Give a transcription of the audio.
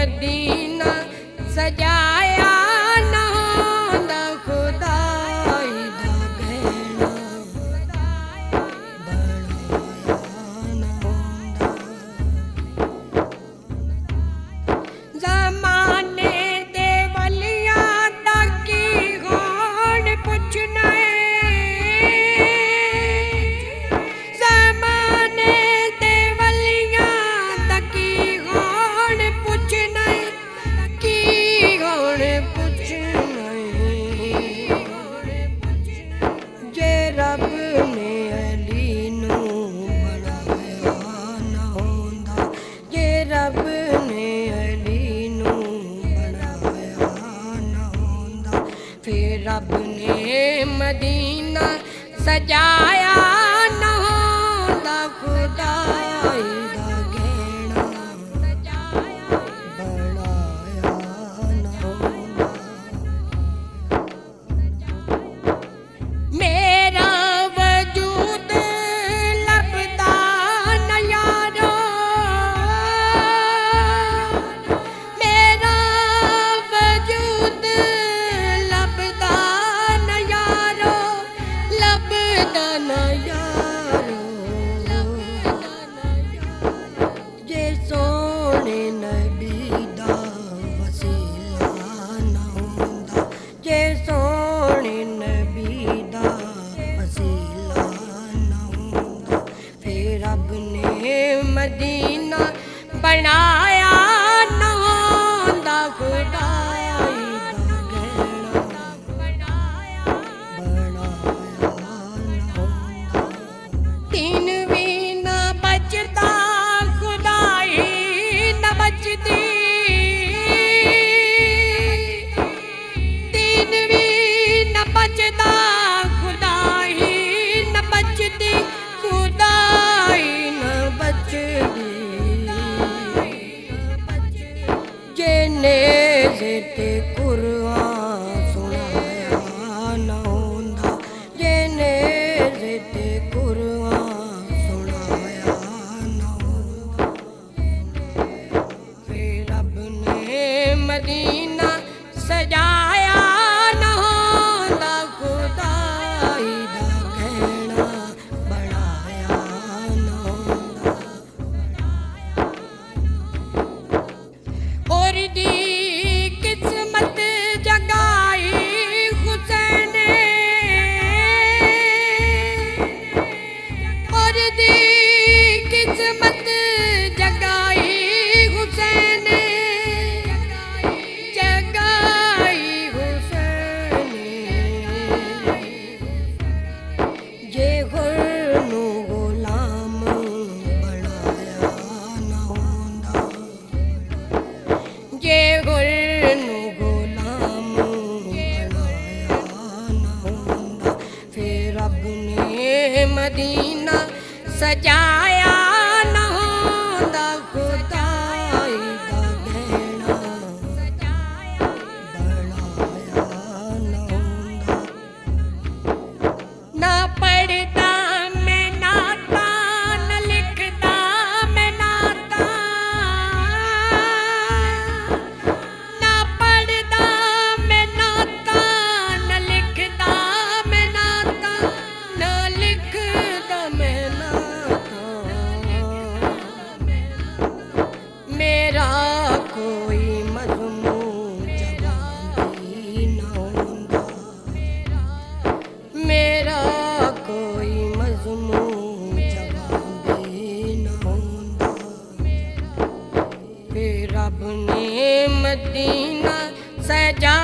Medina सजाया ना होंदा खुदाई दा गहना बनाया ना होंदा। ज़माने दे वलियां दा की होण पुछना रब ने अली नू बनाया ना होंदा, जे रब ने अली नू बनाया ना होंदा, फिर रब ने मदीना सजाया ना होंदा खुदाई दा गहना बनाया ना होंदा। मेरा वजूद लभदा न यारो, मेरा वजूद लभदा न यारो, लभदा न यारो, जे सोने नबी दा वसीला न होंदा, जे सोने नबी दा वसीला न होंदा, फिर रब ने मदीना बनाया ना होंदा खुदाई दा गहना बनाया ना होंदा। दिन भी न बचदा खुदाई न बचदी, दिन भी न बचदा खुदाई न बचदी, खुदाई न बचदी, जे नेज़े ते कुरान सुनाया ना होंदा, जे नेज़े ते कुरान सुनाया ना होंदा, फिर रब ने मदीना सजाया ना होंदा खुदाई दा गहना बनाया ना होंदा। और दी किस्मत जगाई हुसैन, और दी किस्मत जगाई हुसैन, जगाई हुसैन, जे हुर नू गुलाम बनाया ना होंदा, जे हुर नू गुलाम बनाया ना होंदा, फिर रब ने मदीना सजाया ना होंदा खुदाई दा गहना बनाया ना होंदा। ना पढ़दा मैं नाता न लिखदा मैं नाता, ना पढ़दा मैं नाता न लिखदा मैं नाता, न लिखदा मैं नाता, मेरा कोई मज़मून जवानी न होंदा, मेरा कोई मज़मून जवानी न होंदा, फिर रब ने मदीना सजा